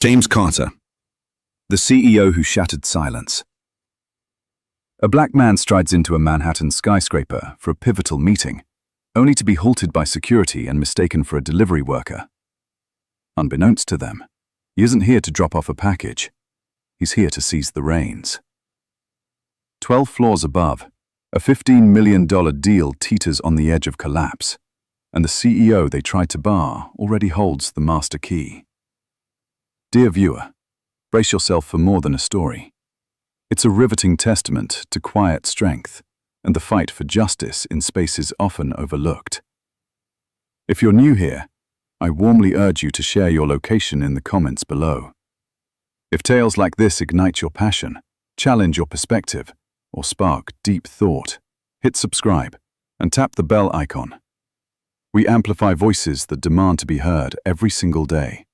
James Carter, the CEO who shattered silence. A black man strides into a Manhattan skyscraper for a pivotal meeting, only to be halted by security and mistaken for a delivery worker. Unbeknownst to them, he isn't here to drop off a package. He's here to seize the reins. 12 floors above, a $15 million deal teeters on the edge of collapse, and the CEO they tried to bar already holds the master key. Dear viewer, brace yourself for more than a story. It's a riveting testament to quiet strength and the fight for justice in spaces often overlooked. If you're new here, I warmly urge you to share your location in the comments below. If tales like this ignite your passion, challenge your perspective, or spark deep thought, hit subscribe and tap the bell icon. We amplify voices that demand to be heard every single day.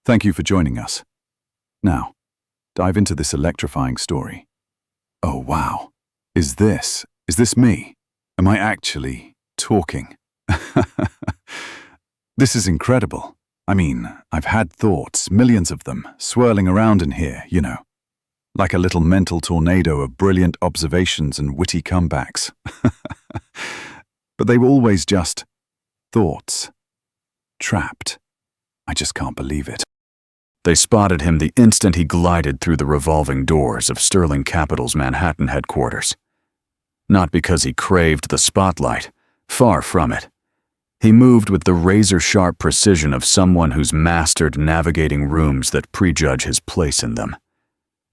Thank you for joining us. Now, dive into this electrifying story. Oh wow, is this me? Am I actually talking? This is incredible. I mean, I've had thoughts, millions of them, swirling around in here, like a little mental tornado of brilliant observations and witty comebacks. But they were always just thoughts. Trapped. I just can't believe it. They spotted him the instant he glided through the revolving doors of Sterling Capital's Manhattan headquarters. Not because he craved the spotlight, far from it. He moved with the razor-sharp precision of someone who's mastered navigating rooms that prejudge his place in them.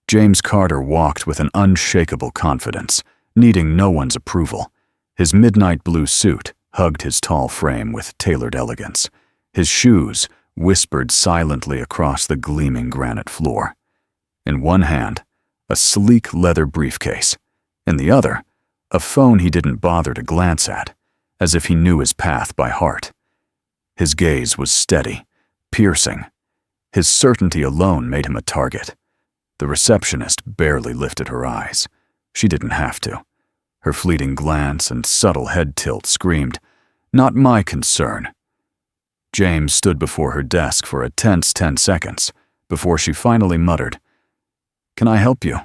James Carter walked with an unshakable confidence, needing no one's approval. His midnight blue suit hugged his tall frame with tailored elegance. His shoes whispered silently across the gleaming granite floor. In one hand, a sleek leather briefcase. In the other, a phone he didn't bother to glance at, as if he knew his path by heart. His gaze was steady, piercing. His certainty alone made him a target. The receptionist barely lifted her eyes. She didn't have to. Her fleeting glance and subtle head tilt screamed, "Not my concern." James stood before her desk for a tense 10 seconds before she finally muttered, "Can I help you?"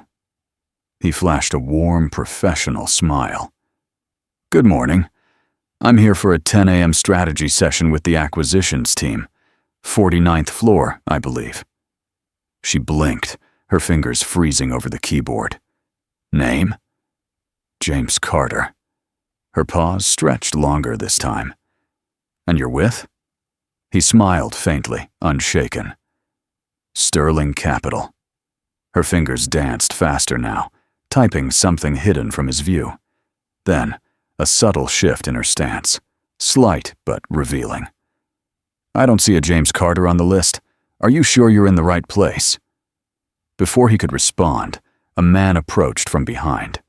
He flashed a warm, professional smile. "Good morning. I'm here for a 10 a.m. strategy session with the acquisitions team. 49th floor, I believe." She blinked, her fingers freezing over the keyboard. "Name?" "James Carter." Her pause stretched longer this time. "And you're with?" He smiled faintly, unshaken. "Sterling Capital." Her fingers danced faster now, typing something hidden from his view. Then, a subtle shift in her stance, slight but revealing. "I don't see a James Carter on the list. Are you sure you're in the right place?" Before he could respond, a man approached from behind.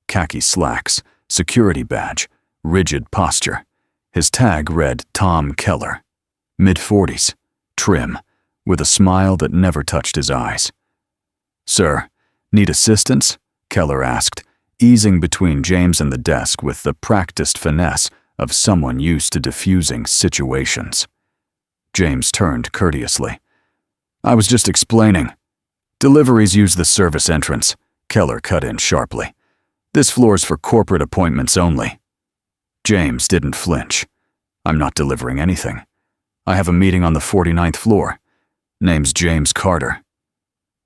Khaki slacks, security badge, rigid posture. His tag read Tom Keller. Mid-40s, trim, with a smile that never touched his eyes. "Sir, need assistance?" Keller asked, easing between James and the desk with the practiced finesse of someone used to diffusing situations. James turned courteously. "I was just explaining. Deliveries use the service entrance," Keller cut in sharply. "This floor's for corporate appointments only." James didn't flinch. "I'm not delivering anything. I have a meeting on the 49th floor. Name's James Carter."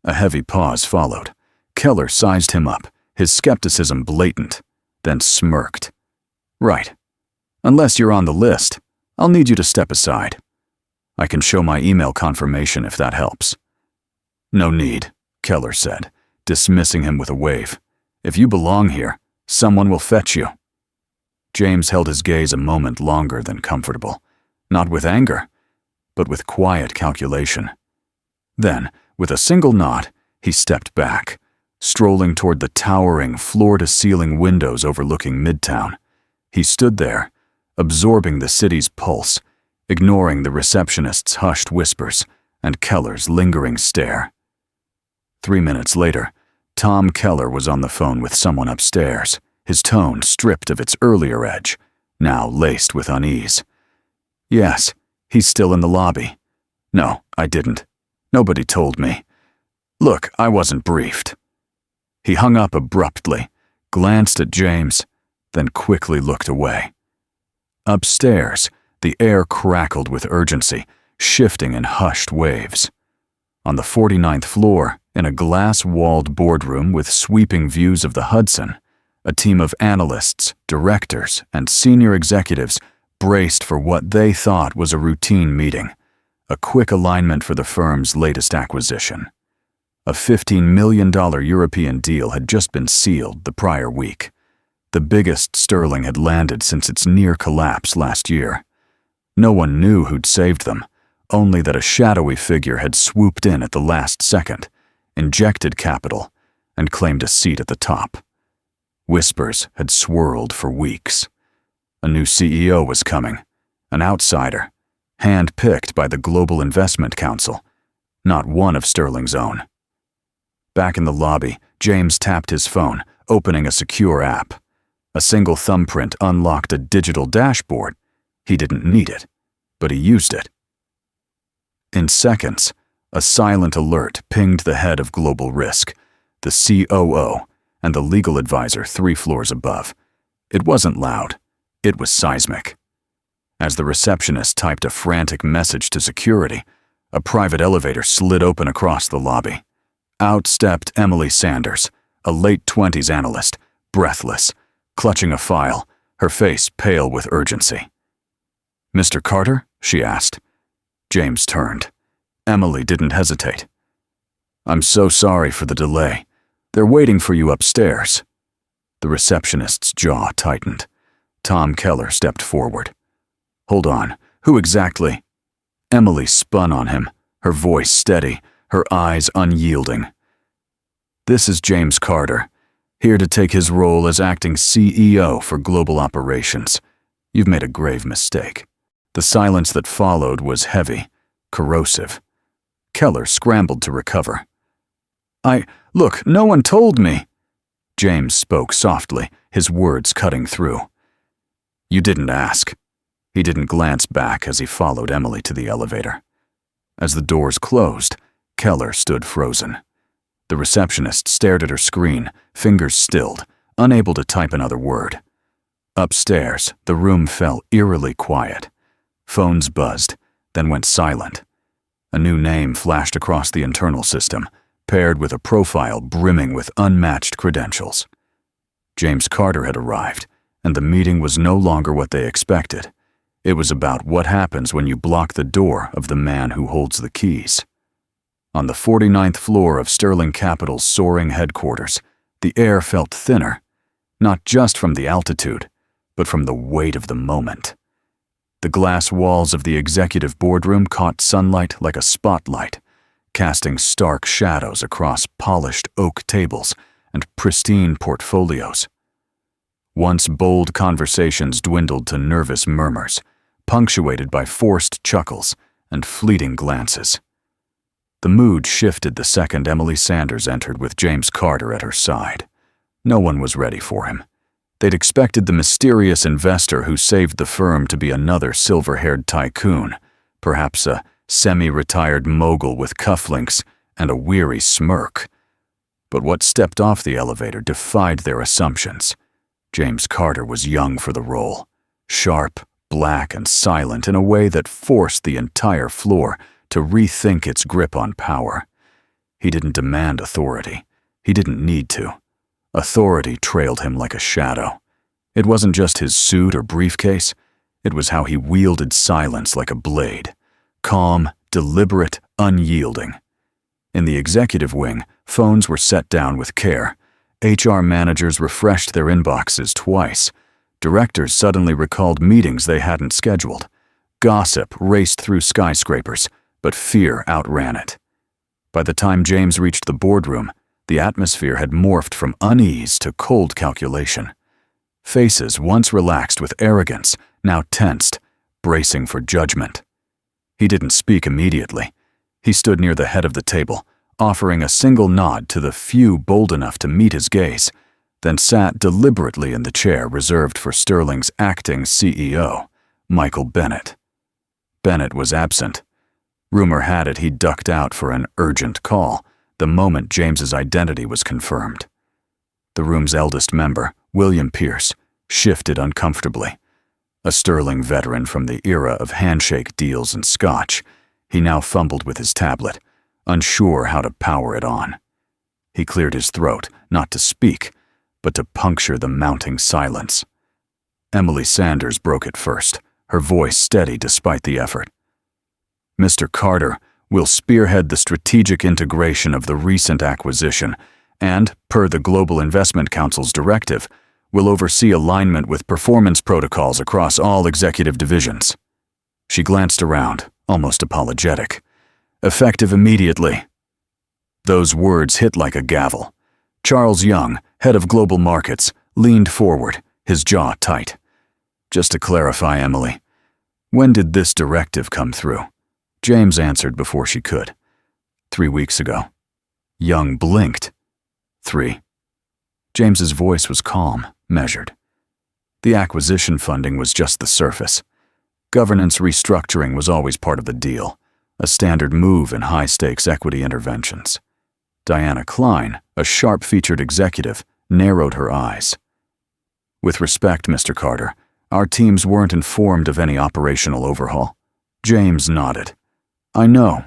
A heavy pause followed. Keller sized him up, his skepticism blatant, then smirked. "Right. Unless you're on the list, I'll need you to step aside. I can show my email confirmation if that helps." "No need," Keller said, dismissing him with a wave. "If you belong here, someone will fetch you." James held his gaze a moment longer than comfortable. Not with anger, but with quiet calculation. Then, with a single nod, he stepped back, strolling toward the towering, floor-to-ceiling windows overlooking Midtown. He stood there, absorbing the city's pulse, ignoring the receptionist's hushed whispers and Keller's lingering stare. 3 minutes later, Tom Keller was on the phone with someone upstairs, his tone stripped of its earlier edge, now laced with unease. "Yes, he's still in the lobby." "No, I didn't." Nobody told me. Look, I wasn't briefed." He hung up abruptly, glanced at James, then quickly looked away. Upstairs, the air crackled with urgency, shifting in hushed waves. On the 49th floor, in a glass-walled boardroom with sweeping views of the Hudson, a team of analysts, directors, and senior executives braced for what they thought was a routine meeting, a quick alignment for the firm's latest acquisition. A $15 million European deal had just been sealed the prior week. The biggest Sterling had landed since its near collapse last year. No one knew who'd saved them, only that a shadowy figure had swooped in at the last second, injected capital, and claimed a seat at the top. Whispers had swirled for weeks. A new CEO was coming, an outsider, hand-picked by the Global Investment Council, not one of Sterling's own. Back in the lobby, James tapped his phone, opening a secure app. A single thumbprint unlocked a digital dashboard. He didn't need it, but he used it. In seconds, a silent alert pinged the head of Global Risk, the COO, and the legal advisor 3 floors above. It wasn't loud. It was seismic. As the receptionist typed a frantic message to security, a private elevator slid open across the lobby. Out stepped Emily Sanders, a late-20s analyst, breathless, clutching a file, her face pale with urgency. "Mr. Carter?" she asked. James turned. Emily didn't hesitate. "I'm so sorry for the delay. They're waiting for you upstairs." The receptionist's jaw tightened. Tom Keller stepped forward. "Hold on, who exactly?" Emily spun on him, her voice steady, her eyes unyielding. "This is James Carter, here to take his role as acting CEO for Global Operations. You've made a grave mistake." The silence that followed was heavy, corrosive. Keller scrambled to recover. Look, no one told me." James spoke softly, his words cutting through. "You didn't ask." He didn't glance back as he followed Emily to the elevator. As the doors closed, Keller stood frozen. The receptionist stared at her screen, fingers stilled, unable to type another word. Upstairs, the room fell eerily quiet. Phones buzzed, then went silent. A new name flashed across the internal system, paired with a profile brimming with unmatched credentials. James Carter had arrived, and the meeting was no longer what they expected. It was about what happens when you block the door of the man who holds the keys. On the 49th floor of Sterling Capital's soaring headquarters, the air felt thinner, not just from the altitude, but from the weight of the moment. The glass walls of the executive boardroom caught sunlight like a spotlight, casting stark shadows across polished oak tables and pristine portfolios. Once bold conversations dwindled to nervous murmurs, punctuated by forced chuckles and fleeting glances. The mood shifted the second Emily Sanders entered with James Carter at her side. No one was ready for him. They'd expected the mysterious investor who saved the firm to be another silver-haired tycoon, perhaps a semi-retired mogul with cufflinks and a weary smirk. But what stepped off the elevator defied their assumptions. James Carter was young for the role, sharp, black, and silent in a way that forced the entire floor to rethink its grip on power. He didn't demand authority. He didn't need to. Authority trailed him like a shadow. It wasn't just his suit or briefcase. It was how he wielded silence like a blade. Calm, deliberate, unyielding. In the executive wing, phones were set down with care. HR managers refreshed their inboxes twice. Directors suddenly recalled meetings they hadn't scheduled. Gossip raced through skyscrapers, but fear outran it. By the time James reached the boardroom, the atmosphere had morphed from unease to cold calculation. Faces once relaxed with arrogance, now tensed, bracing for judgment. He didn't speak immediately. He stood near the head of the table, offering a single nod to the few bold enough to meet his gaze, then sat deliberately in the chair reserved for Sterling's acting CEO, Michael Bennett. Bennett was absent. Rumor had it he ducked out for an urgent call the moment James's identity was confirmed. The room's eldest member, William Pierce, shifted uncomfortably. A sterling veteran from the era of handshake deals and scotch, he now fumbled with his tablet, unsure how to power it on. He cleared his throat, not to speak, but to puncture the mounting silence. Emily Sanders broke it first, her voice steady despite the effort. Mr. Carter will spearhead the strategic integration of the recent acquisition and, per the Global Investment Council's directive, will oversee alignment with performance protocols across all executive divisions. She glanced around, almost apologetic. Effective immediately. Those words hit like a gavel. Charles Young, head of global markets, leaned forward, his jaw tight. Just to clarify, Emily, when did this directive come through? James answered before she could. 3 weeks ago. Young blinked. 3. James's voice was calm, measured. The acquisition funding was just the surface. Governance restructuring was always part of the deal, a standard move in high-stakes equity interventions. Diana Klein, a sharp-featured executive, narrowed her eyes. With respect, Mr. Carter, our teams weren't informed of any operational overhaul. James nodded. I know.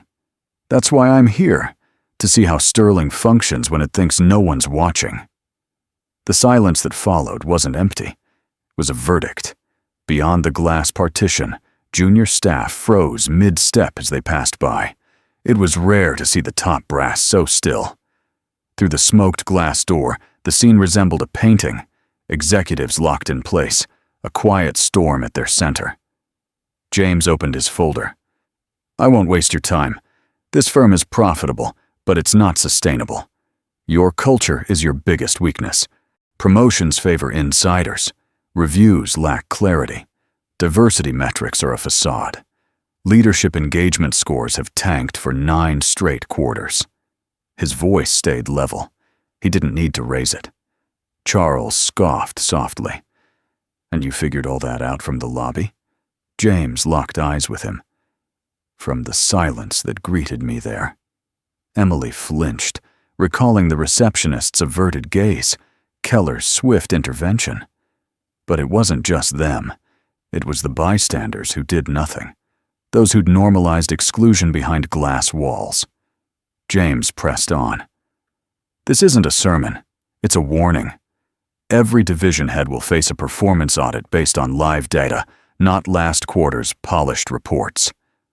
That's why I'm here, to see how Sterling functions when it thinks no one's watching. The silence that followed wasn't empty. It was a verdict. Beyond the glass partition, junior staff froze mid-step as they passed by. It was rare to see the top brass so still. Through the smoked glass door, the scene resembled a painting. Executives locked in place, a quiet storm at their center. James opened his folder. I won't waste your time. This firm is profitable, but it's not sustainable. Your culture is your biggest weakness. Promotions favor insiders. Reviews lack clarity. Diversity metrics are a facade. Leadership engagement scores have tanked for 9 straight quarters. His voice stayed level. He didn't need to raise it. Charles scoffed softly. And you figured all that out from the lobby? James locked eyes with him. From the silence that greeted me there. Emily flinched, recalling the receptionist's averted gaze, Keller's swift intervention. But it wasn't just them. It was the bystanders who did nothing. Those who'd normalized exclusion behind glass walls. James pressed on. This isn't a sermon. It's a warning. Every division head will face a performance audit based on live data, not last quarter's polished reports.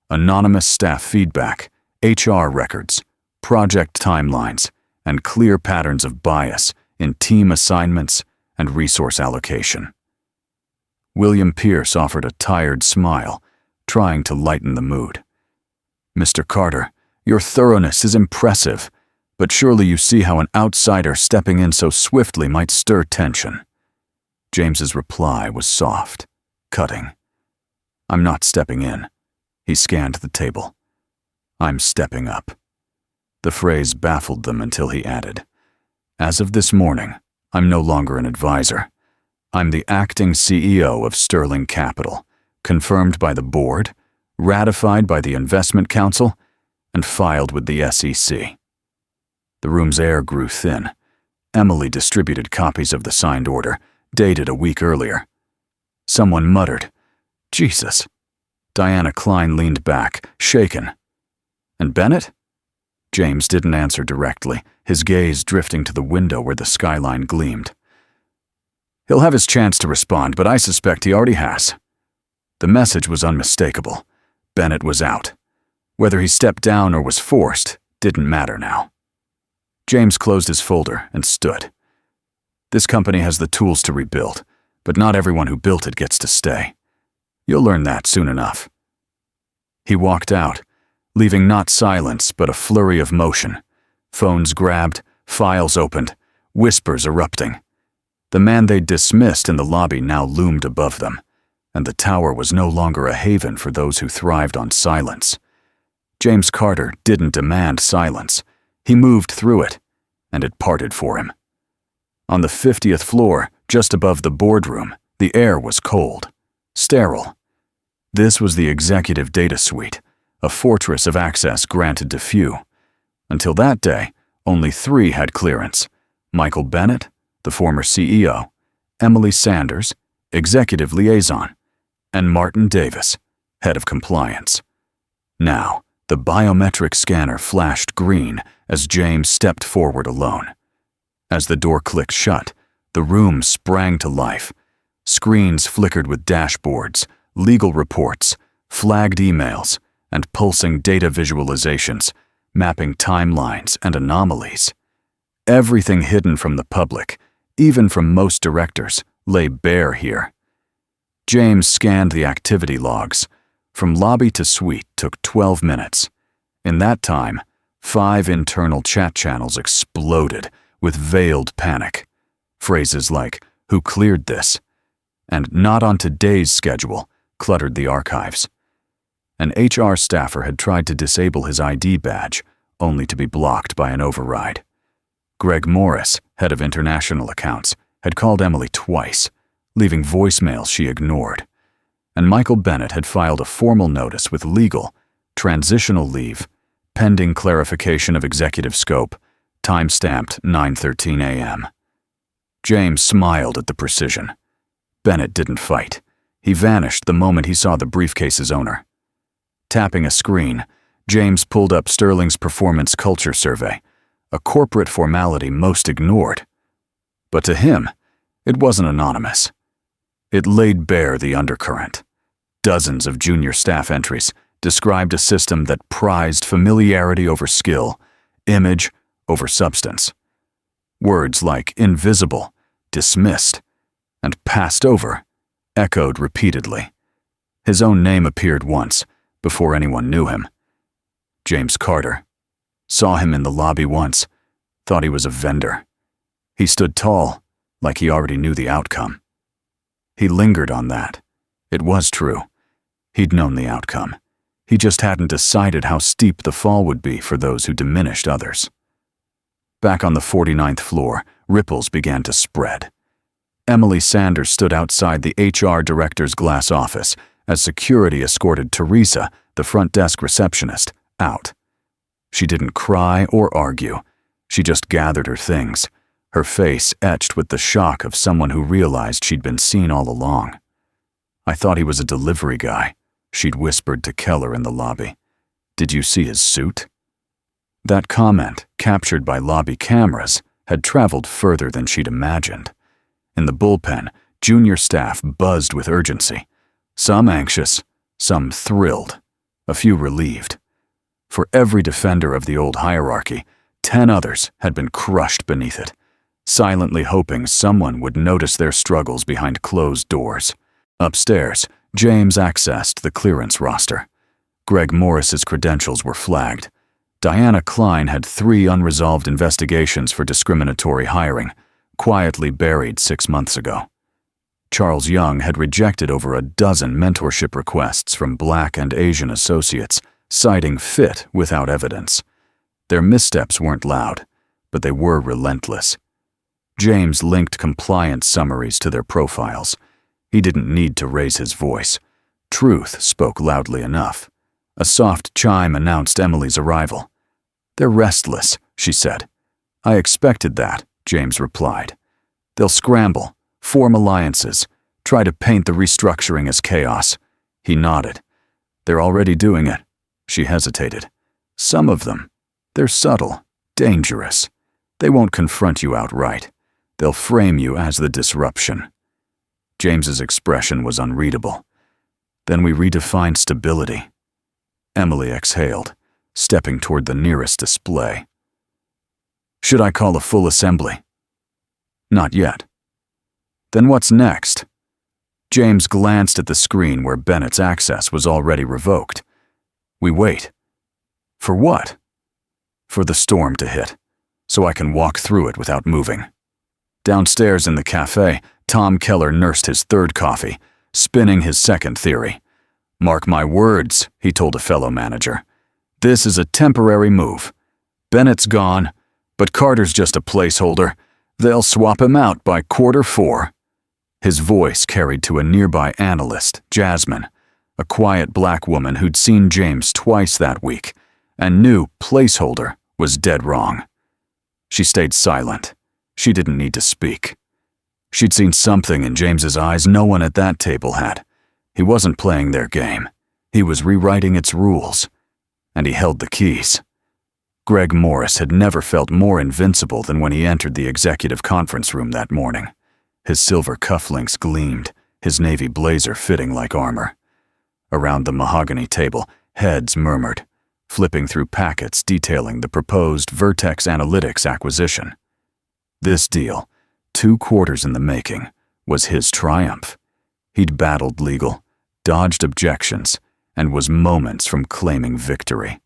Anonymous staff feedback, HR records, project timelines, and clear patterns of bias in team assignments and resource allocation. William Pierce offered a tired smile, trying to lighten the mood. Mr. Carter, your thoroughness is impressive, but surely you see how an outsider stepping in so swiftly might stir tension. James's reply was soft, cutting. I'm not stepping in. He scanned the table. I'm stepping up. The phrase baffled them until he added, as of this morning, I'm no longer an advisor. I'm the acting CEO of Sterling Capital, confirmed by the board, ratified by the Investment Council, and filed with the SEC. The room's air grew thin. Emily distributed copies of the signed order, dated a week earlier. Someone muttered, Jesus. Diana Klein leaned back, shaken. And Bennett? James didn't answer directly, his gaze drifting to the window where the skyline gleamed. He'll have his chance to respond, but I suspect he already has. The message was unmistakable. Bennett was out. Whether he stepped down or was forced didn't matter now. James closed his folder and stood. This company has the tools to rebuild, but not everyone who built it gets to stay. You'll learn that soon enough. He walked out, leaving not silence but a flurry of motion. Phones grabbed, files opened, whispers erupting. The man they'd dismissed in the lobby now loomed above them, and the tower was no longer a haven for those who thrived on silence. James Carter didn't demand silence. He moved through it, and it parted for him. On the 50th floor, just above the boardroom, the air was cold, sterile. This was the executive data suite, a fortress of access granted to few. Until that day, only 3 had clearance: Michael Bennett, the former CEO, Emily Sanders, executive liaison, and Martin Davis, head of compliance. Now, the biometric scanner flashed green as James stepped forward alone. As the door clicked shut, the room sprang to life. Screens flickered with dashboards, legal reports, flagged emails, and pulsing data visualizations, mapping timelines and anomalies. Everything hidden from the public, even from most directors, lay bare here. James scanned the activity logs. From lobby to suite took 12 minutes. In that time, 5 internal chat channels exploded with veiled panic. Phrases like, "Who cleared this?" and "Not on today's schedule," cluttered the archives. An HR staffer had tried to disable his ID badge, only to be blocked by an override. Greg Morris, head of international accounts, had called Emily twice, leaving voicemails she ignored. And Michael Bennett had filed a formal notice with legal, transitional leave, pending clarification of executive scope, time-stamped 9:13 a.m. James smiled at the precision. Bennett didn't fight. He vanished the moment he saw the briefcase's owner. Tapping a screen, James pulled up Sterling's performance culture survey, a corporate formality most ignored. But to him, it wasn't anonymous. It laid bare the undercurrent. Dozens of junior staff entries described a system that prized familiarity over skill, image over substance. Words like invisible, dismissed, and passed over echoed repeatedly. His own name appeared once, before anyone knew him. James Carter. Saw him in the lobby once, thought he was a vendor. He stood tall, like he already knew the outcome. He lingered on that. It was true. He'd known the outcome. He just hadn't decided how steep the fall would be for those who diminished others. Back on the 49th floor, ripples began to spread. Emily Sanders stood outside the HR director's glass office as security escorted Teresa, the front desk receptionist, out. She didn't cry or argue. She just gathered her things, her face etched with the shock of someone who realized she'd been seen all along. "I thought he was a delivery guy," she'd whispered to Keller in the lobby. "Did you see his suit?" That comment, captured by lobby cameras, had traveled further than she'd imagined. In the bullpen, junior staff buzzed with urgency. Some anxious, some thrilled, a few relieved. For every defender of the old hierarchy, 10 others had been crushed beneath it, silently hoping someone would notice their struggles behind closed doors. Upstairs, James accessed the clearance roster. Greg Morris's credentials were flagged. Diana Klein had 3 unresolved investigations for discriminatory hiring, quietly buried 6 months ago. Charles Young had rejected over a dozen mentorship requests from Black and Asian associates, citing fit without evidence. Their missteps weren't loud, but they were relentless. James linked compliance summaries to their profiles. He didn't need to raise his voice. Truth spoke loudly enough. A soft chime announced Emily's arrival. "They're restless," she said. "I expected that," James replied. "They'll scramble, form alliances, try to paint the restructuring as chaos." He nodded. "They're already doing it." She hesitated. "Some of them. They're subtle, dangerous. They won't confront you outright. They'll frame you as the disruption." James's expression was unreadable. "Then we redefine stability." Emily exhaled, stepping toward the nearest display. "Should I call a full assembly?" "Not yet." "Then what's next?" James glanced at the screen where Bennett's access was already revoked. "We wait." "For what?" "For the storm to hit, so I can walk through it without moving." Downstairs in the cafe, Tom Keller nursed his 3rd coffee, spinning his 2nd theory. "Mark my words," he told a fellow manager. "This is a temporary move. Bennett's gone, but Carter's just a placeholder. They'll swap him out by Q4. His voice carried to a nearby analyst, Jasmine. a quiet black woman who'd seen James twice that week and knew placeholder was dead wrong. She stayed silent. She didn't need to speak. She'd seen something in James's eyes no one at that table had. He wasn't playing their game. He was rewriting its rules. And he held the keys. Greg Morris had never felt more invincible than when he entered the executive conference room that morning. His silver cufflinks gleamed, his navy blazer fitting like armor. Around the mahogany table, heads murmured, flipping through packets detailing the proposed Vertex Analytics acquisition. This deal, 2 quarters in the making, was his triumph. He'd battled legal, dodged objections, and was moments from claiming victory.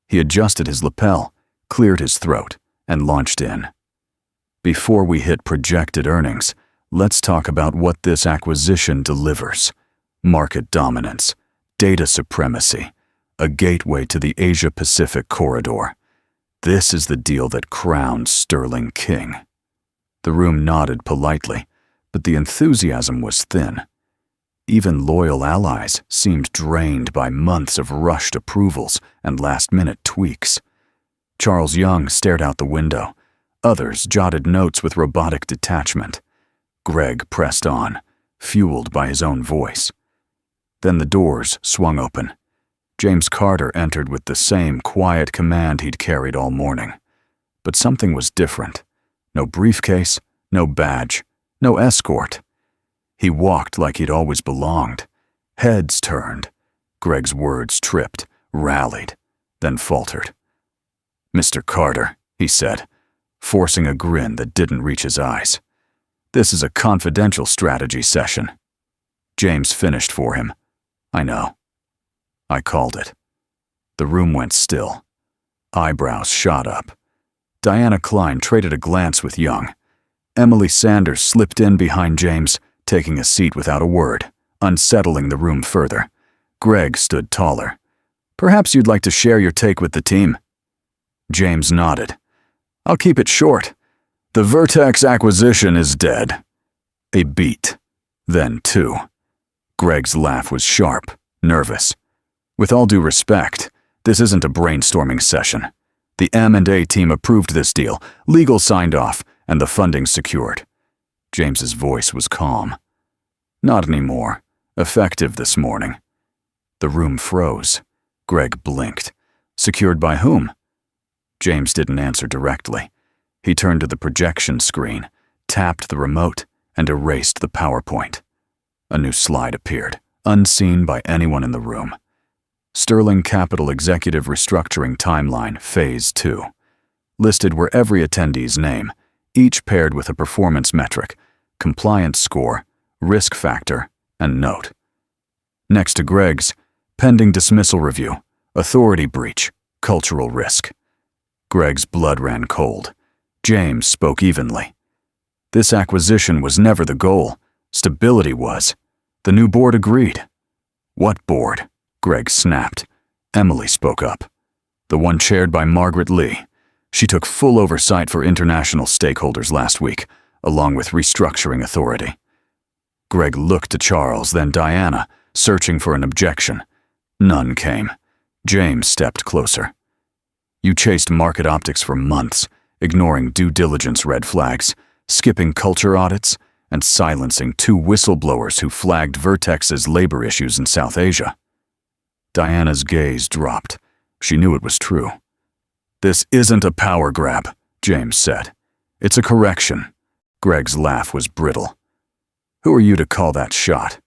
He adjusted his lapel, cleared his throat, and launched in. Before we hit projected earnings, let's talk about what this acquisition delivers. Market dominance, data supremacy, a gateway to the Asia-Pacific corridor. This is the deal that crowns Sterling king. The room nodded politely, but the enthusiasm was thin. Even loyal allies seemed drained by months of rushed approvals and last-minute tweaks. Charles Young stared out the window. Others jotted notes with robotic detachment. Greg pressed on, fueled by his own voice. Then the doors swung open. James Carter entered with the same quiet command he'd carried all morning. But something was different. No briefcase, no badge, no escort. He walked like he'd always belonged. Heads turned. Greg's words tripped, rallied, then faltered. "Mr. Carter," he said, forcing a grin that didn't reach his eyes. "This is a confidential strategy session." James finished for him. "I know. I called it." The room went still. Eyebrows shot up. Diana Klein traded a glance with Young. Emily Sanders slipped in behind James, taking a seat without a word, unsettling the room further. Greg stood taller. "Perhaps you'd like to share your take with the team." James nodded. "I'll keep it short. The Vertex acquisition is dead." A beat. Then 2. Greg's laugh was sharp, nervous. "With all due respect, this isn't a brainstorming session. The M&A team approved this deal, legal signed off, and the funding secured." James's voice was calm. "Not anymore. Effective this morning." The room froze. Greg blinked. "Secured by whom?" James didn't answer directly. He turned to the projection screen, tapped the remote, and erased the PowerPoint. A new slide appeared, unseen by anyone in the room. Sterling Capital Executive Restructuring Timeline, Phase 2. Listed were every attendee's name, each paired with a performance metric, compliance score, risk factor, and note. Next to Greg's, pending dismissal review, authority breach, cultural risk. Greg's blood ran cold. James spoke evenly. This acquisition was never the goal. Stability was. The new board agreed. "What board?" Greg snapped. Emily spoke up. "The one chaired by Margaret Lee. She took full oversight for international stakeholders last week, along with restructuring authority." Greg looked to Charles, then Diana, searching for an objection. None came. James stepped closer. "You chased Market Optics for months, ignoring due diligence red flags, skipping culture audits, and silencing 2 whistleblowers who flagged Vertex's labor issues in South Asia." Diana's gaze dropped. She knew it was true. "This isn't a power grab," James said. "It's a correction." Greg's laugh was brittle. "Who are you to call that shot?"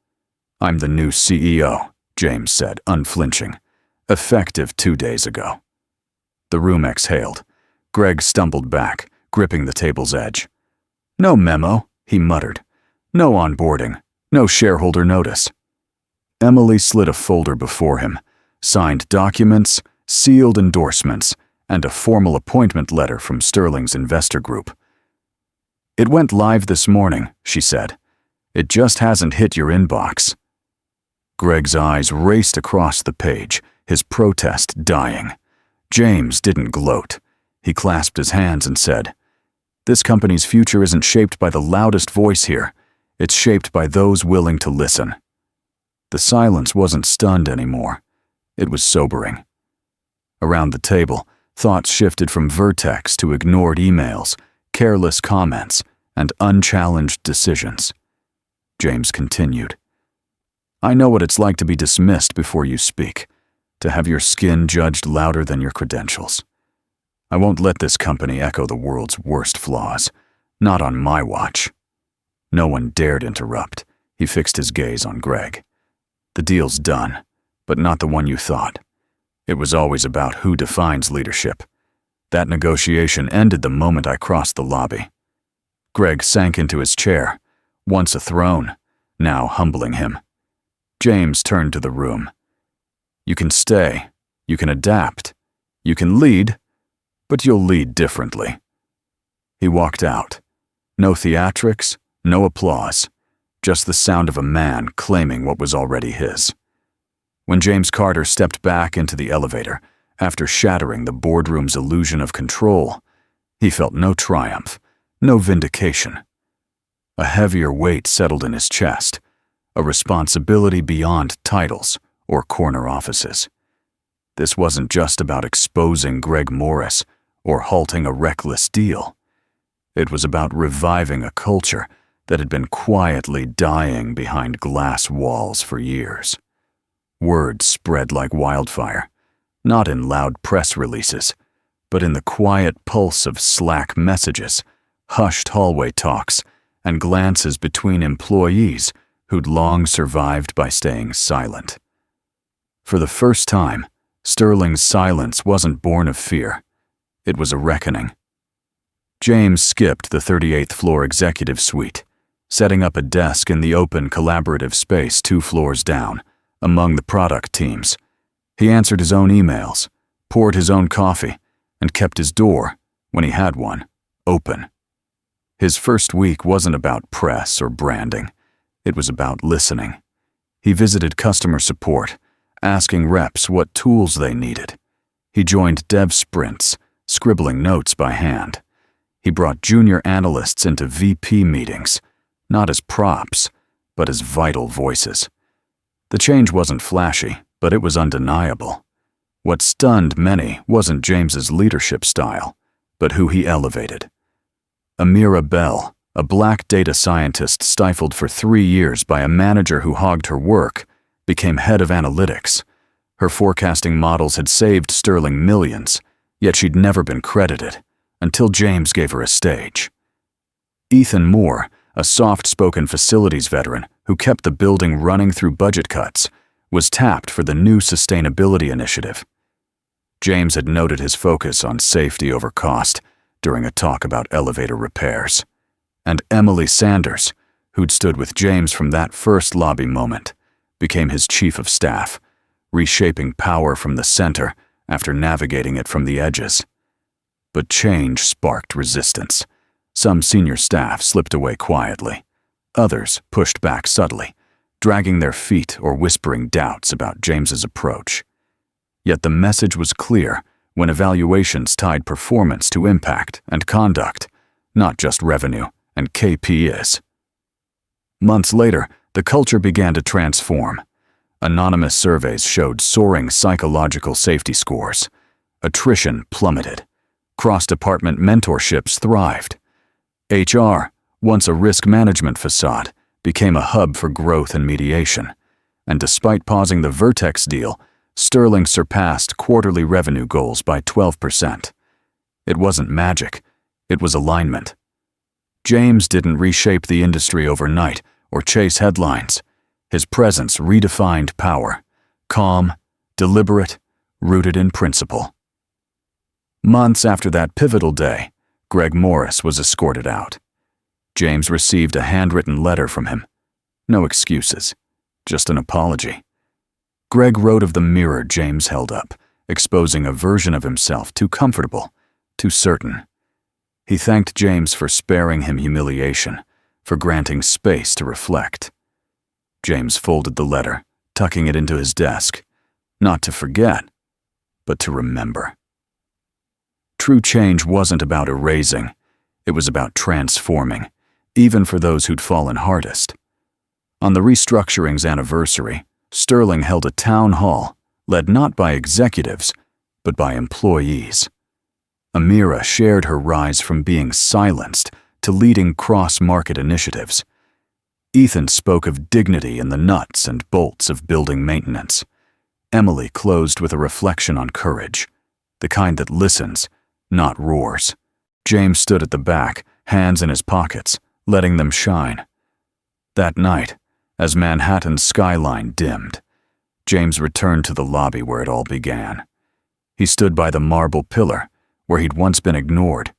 "I'm the new CEO," James said, unflinching. "Effective 2 days ago." The room exhaled. Greg stumbled back, gripping the table's edge. "No memo," he muttered. "No onboarding. No shareholder notice." Emily slid a folder before him, signed documents, sealed endorsements, and a formal appointment letter from Sterling's investor group. "It went live this morning," she said. "It just hasn't hit your inbox." Greg's eyes raced across the page, his protest dying. James didn't gloat. He clasped his hands and said, "This company's future isn't shaped by the loudest voice here. It's shaped by those willing to listen." The silence wasn't stunned anymore. It was sobering. Around the table, thoughts shifted from vertex to ignored emails, careless comments, and unchallenged decisions. James continued. I know what it's like to be dismissed before you speak, to have your skin judged louder than your credentials. I won't let this company echo the world's worst flaws, not on my watch. No one dared interrupt. He fixed his gaze on Greg. The deal's done, but not the one you thought. It was always about who defines leadership. That negotiation ended the moment I crossed the lobby. Greg sank into his chair, once a throne, now humbling him. James turned to the room. You can stay, you can adapt, you can lead, but you'll lead differently. He walked out. No theatrics, no applause, just the sound of a man claiming what was already his. When James Carter stepped back into the elevator, after shattering the boardroom's illusion of control, he felt no triumph, no vindication. A heavier weight settled in his chest, a responsibility beyond titles or corner offices. This wasn't just about exposing Greg Morris or halting a reckless deal. It was about reviving a culture that had been quietly dying behind glass walls for years. Word spread like wildfire, not in loud press releases, but in the quiet pulse of Slack messages, hushed hallway talks, and glances between employees who'd long survived by staying silent. For the first time, Sterling's silence wasn't born of fear. It was a reckoning. James skipped the 38th floor executive suite, setting up a desk in the open collaborative space 2 floors down, among the product teams. He answered his own emails, poured his own coffee, and kept his door, when he had one, open. His first week wasn't about press or branding. It was about listening. He visited customer support, asking reps what tools they needed. He joined dev sprints, scribbling notes by hand. He brought junior analysts into VP meetings, not as props, but as vital voices. The change wasn't flashy, but it was undeniable. What stunned many wasn't James's leadership style, but who he elevated. Amira Bell, a black data scientist stifled for 3 years by a manager who hogged her work, became head of analytics. Her forecasting models had saved Sterling millions, yet she'd never been credited, until James gave her a stage. Ethan Moore, a soft-spoken facilities veteran who kept the building running through budget cuts, was tapped for the new sustainability initiative. James had noted his focus on safety over cost during a talk about elevator repairs. And Emily Sanders, who'd stood with James from that first lobby moment, became his chief of staff, reshaping power from the center after navigating it from the edges. But change sparked resistance. Some senior staff slipped away quietly. Others pushed back subtly, dragging their feet or whispering doubts about James's approach. Yet the message was clear when evaluations tied performance to impact and conduct, not just revenue and KPIs. Months later, the culture began to transform. Anonymous surveys showed soaring psychological safety scores. Attrition plummeted. Cross-department mentorships thrived. HR, once a risk management facade, became a hub for growth and mediation. And despite pausing the Vertex deal, Sterling surpassed quarterly revenue goals by 12%. It wasn't magic, it was alignment. James didn't reshape the industry overnight or chase headlines. His presence redefined power, calm, deliberate, rooted in principle. Months after that pivotal day, Greg Morris was escorted out. James received a handwritten letter from him. No excuses, just an apology. Greg wrote of the mirror James held up, exposing a version of himself too comfortable, too certain. He thanked James for sparing him humiliation, for granting space to reflect. James folded the letter, tucking it into his desk, not to forget, but to remember. True change wasn't about erasing, it was about transforming, even for those who'd fallen hardest. On the restructuring's anniversary, Sterling held a town hall led not by executives, but by employees. Amira shared her rise from being silenced to leading cross-market initiatives. Ethan spoke of dignity in the nuts and bolts of building maintenance. Emily closed with a reflection on courage, the kind that listens, not roars. James stood at the back, hands in his pockets, letting them shine. That night, as Manhattan's skyline dimmed, James returned to the lobby where it all began. He stood by the marble pillar where he'd once been ignored,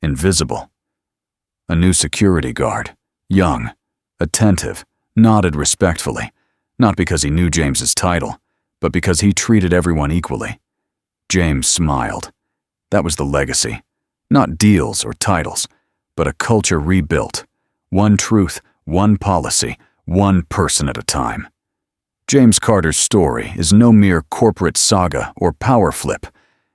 invisible. A new security guard, young, attentive, nodded respectfully, not because he knew James's title, but because he treated everyone equally. James smiled. That was the legacy. Not deals or titles, but a culture rebuilt. One truth, one policy, one person at a time. James Carter's story is no mere corporate saga or power flip.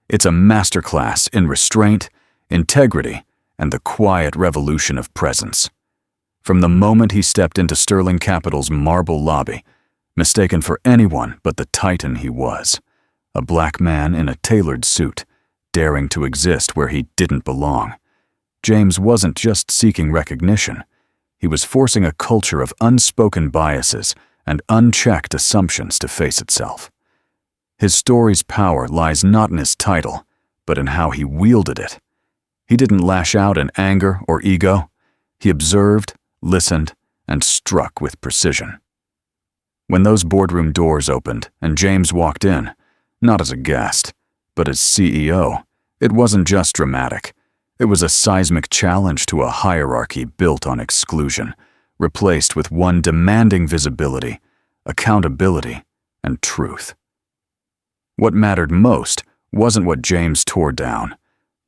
It's a masterclass in restraint, integrity, and the quiet revolution of presence. From the moment he stepped into Sterling Capital's marble lobby, mistaken for anyone but the titan he was, a black man in a tailored suit, daring to exist where he didn't belong, James wasn't just seeking recognition. He was forcing a culture of unspoken biases and unchecked assumptions to face itself. His story's power lies not in his title, but in how he wielded it. He didn't lash out in anger or ego. He observed, listened, and struck with precision. When those boardroom doors opened and James walked in, not as a guest, but as CEO, it wasn't just dramatic. It was a seismic challenge to a hierarchy built on exclusion, replaced with one demanding visibility, accountability, and truth. What mattered most wasn't what James tore down,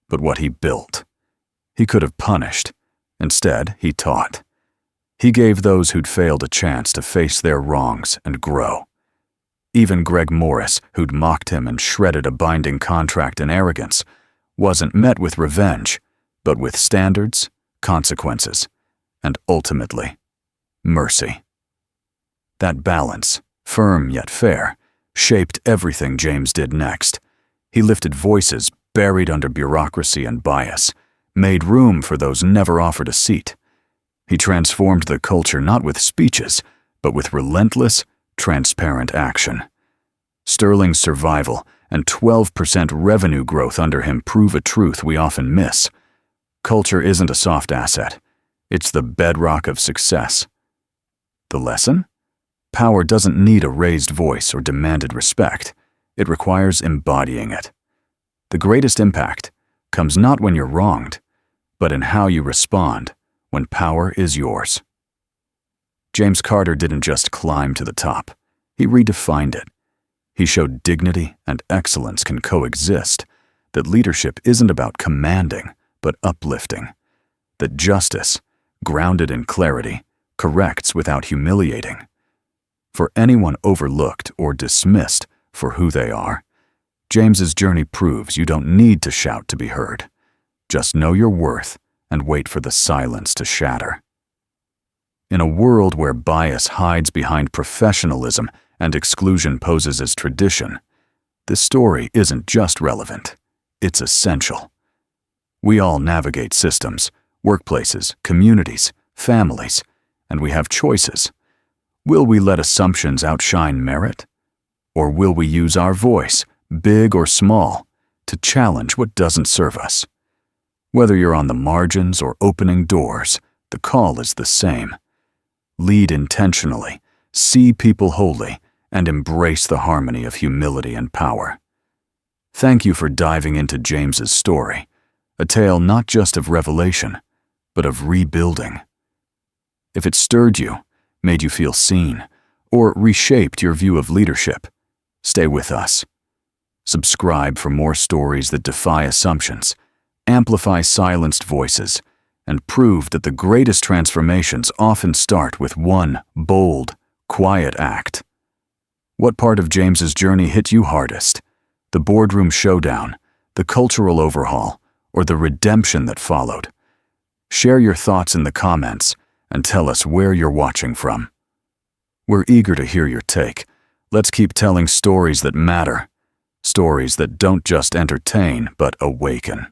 but what he built. He could have punished. Instead, he taught. He gave those who'd failed a chance to face their wrongs and grow. Even Greg Morris, who'd mocked him and shredded a binding contract in arrogance, wasn't met with revenge, but with standards, consequences, and ultimately, mercy. That balance, firm yet fair, shaped everything James did next. He lifted voices buried under bureaucracy and bias, made room for those never offered a seat. He transformed the culture not with speeches, but with relentless, transparent action. Sterling's survival and 12% revenue growth under him prove a truth we often miss. Culture isn't a soft asset. It's the bedrock of success. The lesson? Power doesn't need a raised voice or demanded respect. It requires embodying it. The greatest impact comes not when you're wronged, but in how you respond when power is yours. James Carter didn't just climb to the top. He redefined it. He showed dignity and excellence can coexist, that leadership isn't about commanding, but uplifting, that justice, grounded in clarity, corrects without humiliating. For anyone overlooked or dismissed for who they are, James's journey proves you don't need to shout to be heard. Just know your worth and wait for the silence to shatter. In a world where bias hides behind professionalism and exclusion poses as tradition, this story isn't just relevant, it's essential. We all navigate systems, workplaces, communities, families, and we have choices. Will we let assumptions outshine merit? Or will we use our voice, big or small, to challenge what doesn't serve us? Whether you're on the margins or opening doors, the call is the same. Lead intentionally, see people wholly, and embrace the harmony of humility and power. Thank you for diving into James's story, a tale not just of revelation, but of rebuilding. If it stirred you, made you feel seen, or reshaped your view of leadership, stay with us. Subscribe for more stories that defy assumptions, amplify silenced voices, and prove that the greatest transformations often start with one bold, quiet act. What part of James's journey hit you hardest? The boardroom showdown, the cultural overhaul, or the redemption that followed? Share your thoughts in the comments and tell us where you're watching from. We're eager to hear your take, Let's keep telling stories that matter. Stories that don't just entertain, but awaken.